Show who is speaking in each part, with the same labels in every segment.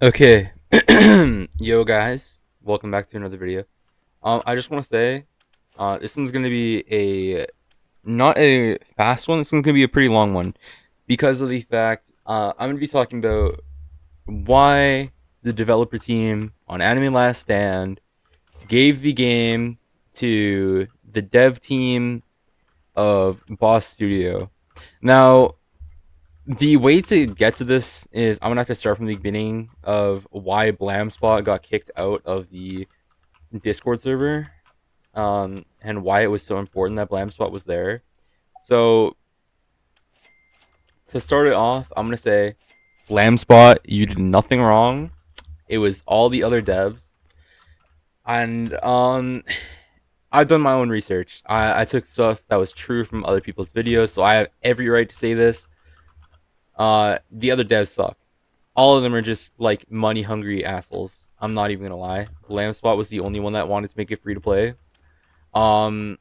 Speaker 1: Okay, yo guys, welcome back to another video. I just want to say, this one's gonna be a not a fast one. This one's gonna be a pretty long one because of the fact I'm gonna be talking about why the developer team on Anime Last Stand gave the game to the dev team of Boss Studio. Now, the way to get to this is I'm gonna have to start from the beginning of why Blamspot got kicked out of the Discord server, and why it was so important that Blamspot was there. So to start it off, I'm gonna say Blamspot, you did nothing wrong. It was all the other devs, and I've done my own research. I took stuff that was true from other people's videos, so I have every right to say this. The other devs suck. All of them are just like money hungry assholes. I'm not even gonna lie. Lambspot was the only one that wanted to make it free to play. Um,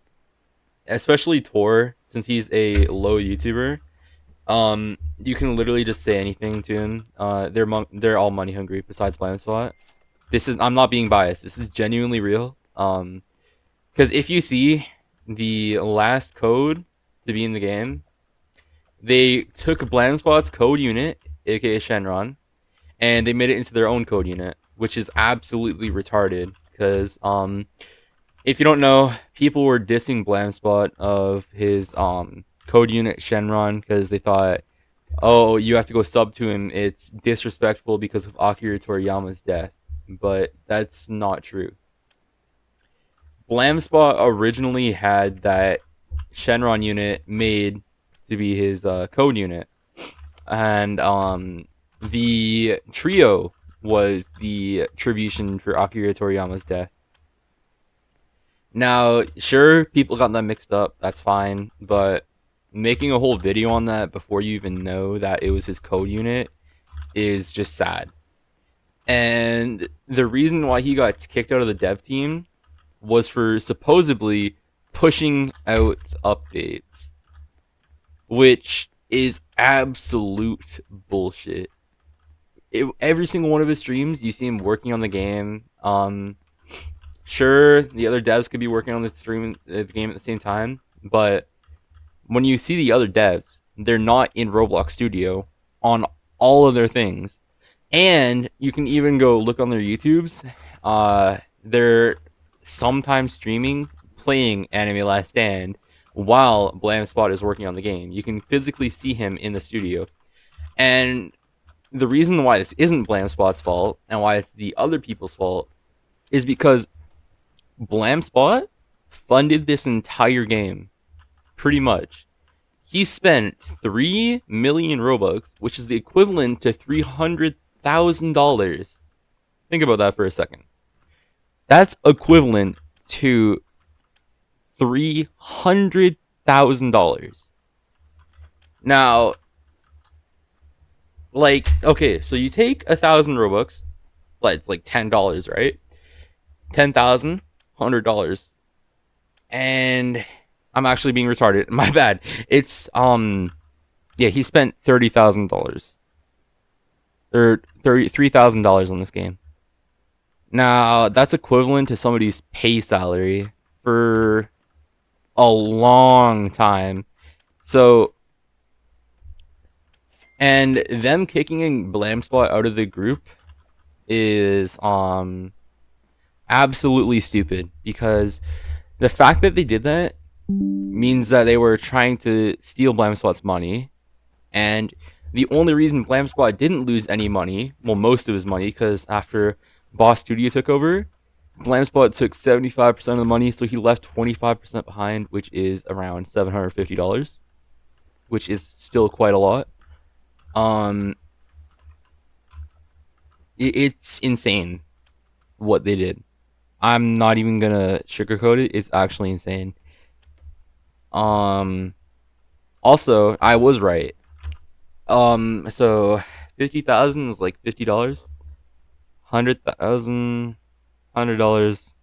Speaker 1: Especially Tor, since he's a low YouTuber. You can literally just say anything to him. They're all money hungry. Besides Lambspot, I'm not being biased. This is genuinely real. Because if you see the last code to be in the game, they took Blamspot's code unit, aka Shenron, and they made it into their own code unit, which is absolutely retarded. Because if you don't know, people were dissing Blamspot of his code unit Shenron because they thought, oh, you have to go sub to him. It's disrespectful because of Akira Toriyama's death, but that's not true. Blamspot originally had that Shenron unit made to be his code unit, and the trio was the attribution for Akira Toriyama's death. Now, sure, people got that mixed up. That's fine, but making a whole video on that before you even know that it was his code unit is just sad. And the reason why he got kicked out of the dev team was for supposedly pushing out updates, which is absolute bullshit. Every single one of his streams, you see him working on the game. Sure, the other devs could be working on the game at the same time, but when you see the other devs, they're not in Roblox Studio on all of their things, and you can even go look on their YouTubes. They're sometimes streaming, playing Anime Last Stand while Blamspot is working on the game. You can physically see him in the studio, and the reason why this isn't Blamspot's fault and why it's the other people's fault is because Blamspot funded this entire game, pretty much. He spent 3 million Robux, which is the equivalent to $300,000. Think about that for a second. That's equivalent to $300,000. Now, like, okay, so you take 1,000 Robux, but it's like $10, right? 10,000, $100, and I'm actually being retarded. My bad. It's yeah, he spent $30,000 or $33,000 on this game. Now that's equivalent to somebody's pay salary for a long time. So, and them kicking Blamspot out of the group is absolutely stupid because the fact that they did that means that they were trying to steal Blamspot's money, and the only reason Blamspot didn't lose any money, well, most of his money, because after Boss Studio took over, Blamspot took 75% of the money, so he left 25% behind, which is around $750, which is still quite a lot. Um, it's insane what they did. I'm not even gonna sugarcoat it. It's actually insane. Um, Also, I was right. So 50,000 is like $50. 100,000, $100,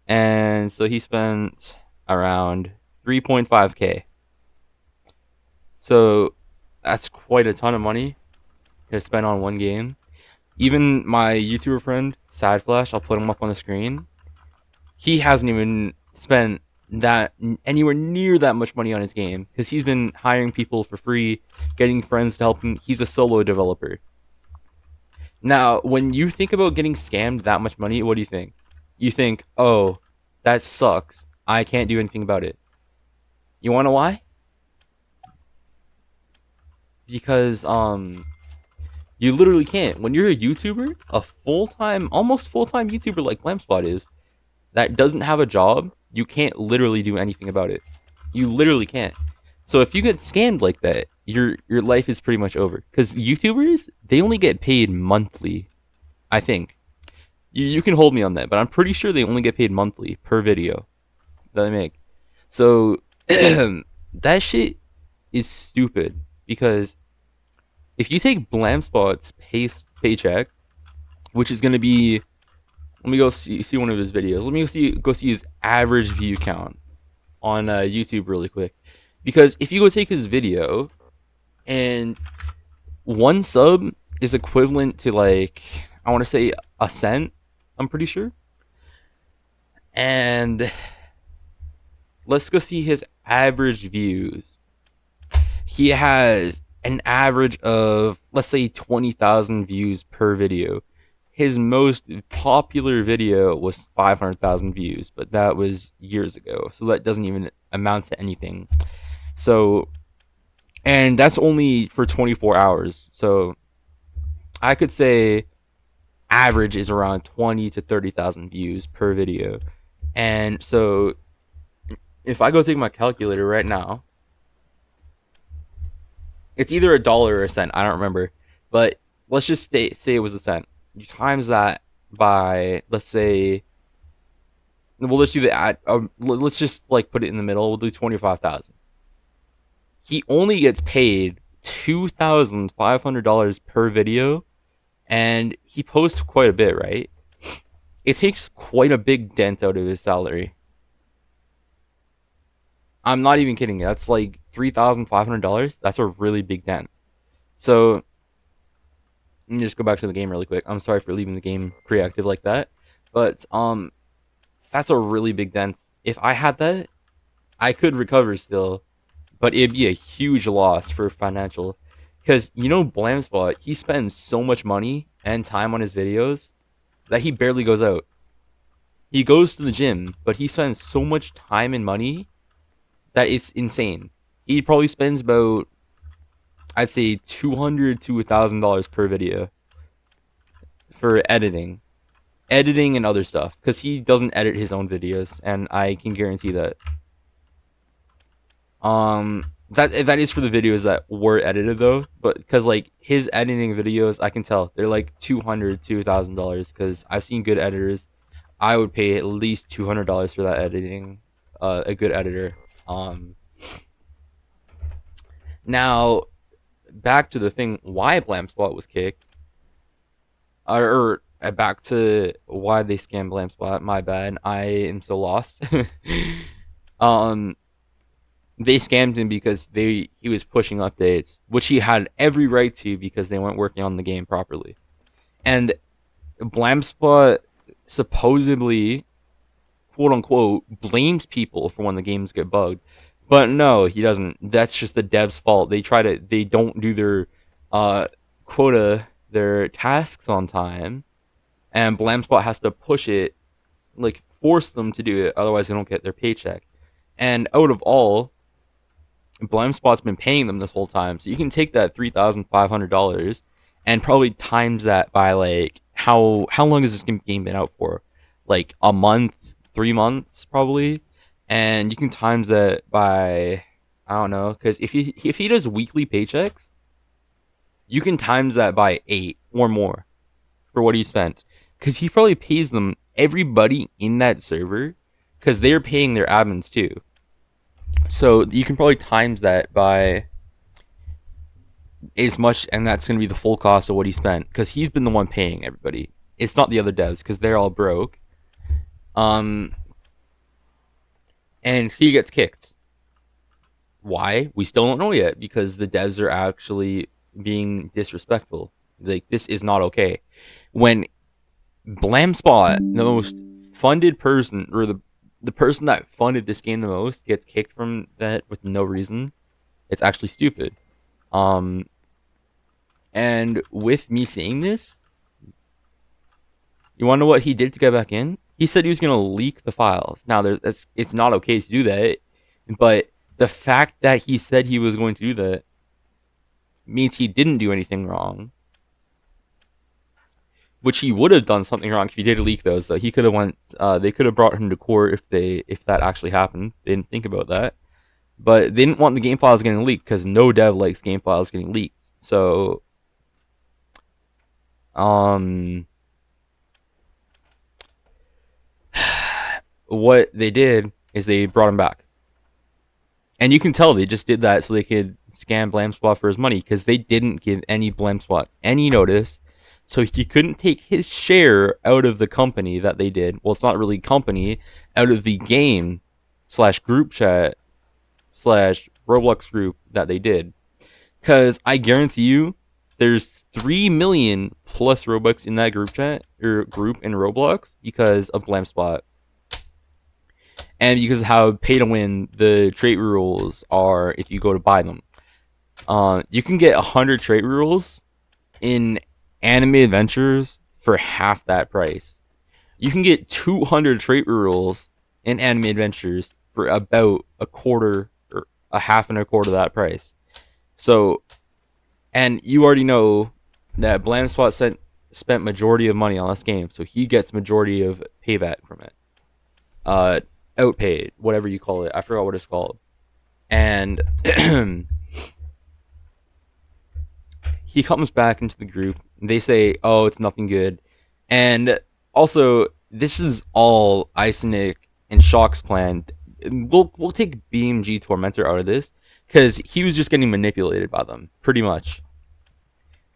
Speaker 1: and so he spent around 3.5k. So that's quite a ton of money. to spend on one game. Even my YouTuber friend, Sad Flash, I'll put him up on the screen. He hasn't even spent that anywhere near that much money on his game because he's been hiring people for free, getting friends to help him. He's a solo developer. Now, when you think about getting scammed that much money, what do you think? You think, oh, that sucks. I can't do anything about it. You wanna know why? Because you literally can't. When you're a YouTuber, a full-time, almost full-time YouTuber like Lampspot is, that doesn't have a job, you can't literally do anything about it. You literally can't. So if you get scammed like that, your life is pretty much over. Because YouTubers, they only get paid monthly, I think. You can hold me on that, but I'm pretty sure they only get paid monthly per video that they make. So that shit is stupid because if you take Blamspot's paycheck, which is gonna be, let me go see one of his videos. Let me go see his average view count on YouTube really quick, because if you go take his video, and one sub is equivalent to like, I want to say a cent, I'm pretty sure, and let's go see his average views. He has an average of, let's say, 20,000 views per video. His most popular video was 500,000 views, but that was years ago, so that doesn't even amount to anything. So, and that's only for 24 hours. So, I could say average is around 20 to 30,000 views per video. And so, if I go take my calculator right now, it's either a dollar or a cent. I don't remember, but let's just say it was a cent. You times that by, let's say, we'll just do the let's just like put it in the middle. We'll do 25,000. He only gets paid $2,500 per video, and he posts quite a bit, right? It takes quite a big dent out of his salary. I'm not even kidding. That's like $3,500. That's a really big dent. So let me just go back to the game really quick. I'm sorry for leaving the game pre-active like that, but that's a really big dent. If I had that, I could recover still, but it'd be a huge loss for financial. Because you know, Blamspot, he spends so much money and time on his videos that he barely goes out. He goes to the gym, but he spends so much time and money that it's insane. He probably spends about, I'd say, $200 to $1,000 per video for editing and other stuff, because he doesn't edit his own videos, and I can guarantee that. That is for the videos that were edited though, but because like his editing videos, I can tell they're like $200 to $1,000, because I've seen good editors. I would pay at least $200 for that editing. A good editor. Now back to the thing why Blamspot was kicked, or back to why they scammed Blamspot. My bad, I am so lost. um, they scammed him because he was pushing updates, which he had every right to because they weren't working on the game properly, and Blamspot supposedly, quote unquote, blames people for when the games get bugged. But no, he doesn't. That's just the dev's fault. They don't do their quota, their tasks on time, and Blamspot has to push it, like force them to do it, otherwise they don't get their paycheck. And out of all, Blamspot's been paying them this whole time, so you can take that $3,500 and probably times that by like how long has this game been out for? Like a month, 3 months probably, and you can times that by, I don't know, because if he does weekly paychecks, you can times that by 8 or more for what he spent, because he probably pays them, everybody in that server, because they're paying their admins too. So you can probably times that by as much, and that's going to be the full cost of what he spent, because he's been the one paying everybody. It's not the other devs, because they're all broke. And he gets kicked. Why? We still don't know yet, because the devs are actually being disrespectful. Like, this is not okay. When Blamspot, the most funded person, or the person that funded this game the most, gets kicked from that with no reason, it's actually stupid. Um, and with me saying this, you want to know what he did to get back in? He said he was going to leak the files. Now, it's not okay to do that, but the fact that he said he was going to do that means he didn't do anything wrong. Which he would have done something wrong if he did leak those. Though he could have went, they could have brought him to court if that actually happened. They didn't think about that, but they didn't want the game files getting leaked because no dev likes game files getting leaked. So, what they did is they brought him back, and you can tell they just did that so they could scam Blamspot for his money because they didn't give any Blamspot any notice. So he couldn't take his share out of the company that they did. Well, it's not really company, out of the game slash group chat slash Roblox group that they did. Because I guarantee you, there's 3 million plus Robux in that group chat or group in Roblox because of Blamspot. And because of how pay to win the trait rules are if you go to buy them. You can get 100 trait rules in Anime Adventures for half that price. You can get 200 trait rules in Anime Adventures for about a quarter or a half and a quarter of that price. So, and you already know that Blamspot spent majority of money on this game, so he gets majority of payback from it. Outpaid, whatever you call it. I forgot what it's called. And he comes back into the group. They say, "Oh, it's nothing good," and also this is all Isonic and Shock's plan. We'll take BMG Tormentor out of this because he was just getting manipulated by them, pretty much.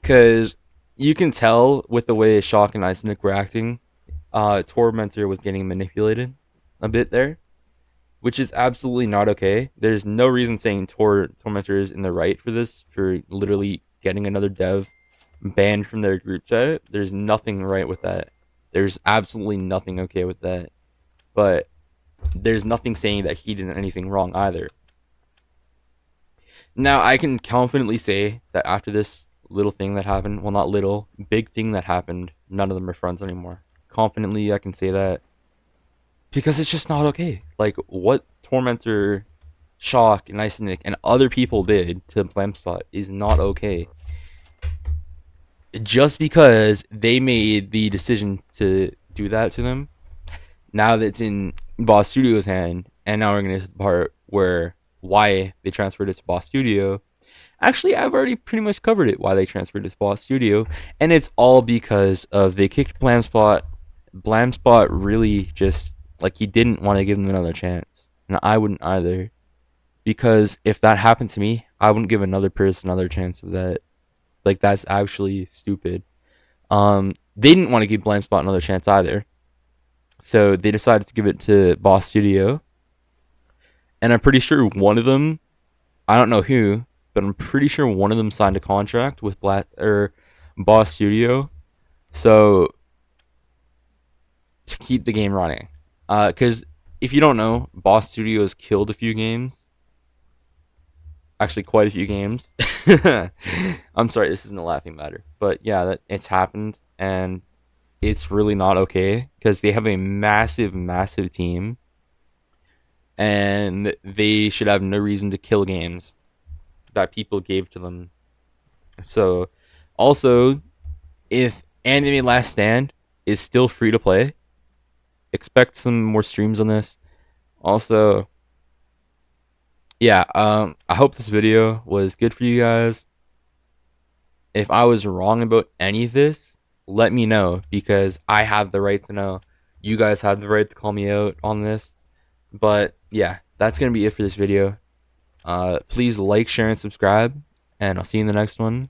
Speaker 1: Because you can tell with the way Shock and Isonic were acting, Tormentor was getting manipulated a bit there, which is absolutely not okay. There's no reason saying Tormentor is in the right for this, for literally getting another dev banned from their group chat. There's nothing right with that. There's absolutely nothing okay with that. But there's nothing saying that he did anything wrong either. Now, I can confidently say that after this little thing that happened, well, not little, big thing that happened, none of them are friends anymore. Confidently, I can say that. Because it's just not okay. Like, what Tormentor, Shock, and Isonic, and other people did to Blamspot is not okay. Just because they made the decision to do that to them, now that it's in Boss Studio's hand, and now we're going to get to the part where why they transferred it to Boss Studio. Actually, I've already pretty much covered it, why they transferred it to Boss Studio, and it's all because of they kicked Blamspot. Blamspot really just, like, he didn't want to give them another chance, and I wouldn't either. Because if that happened to me, I wouldn't give another person another chance of that. Like, that's actually stupid. They didn't want to give Blamspot another chance either. So they decided to give it to Boss Studio. And I'm pretty sure one of them, I don't know who, but I'm pretty sure one of them signed a contract with Boss Studio. So, to keep the game running. Because if you don't know, Boss Studio has killed a few games. Actually, quite a few games. I'm sorry, this isn't a laughing matter. But yeah, it's happened. And it's really not okay. Because they have a massive, massive team. And they should have no reason to kill games that people gave to them. So, also, if Anime Last Stand is still free to play, expect some more streams on this. Also, yeah, I hope this video was good for you guys. If I was wrong about any of this, let me know, because I have the right to know. You guys have the right to call me out on this. But yeah, that's gonna be it for this video. Please like, share, and subscribe, and I'll see you in the next one.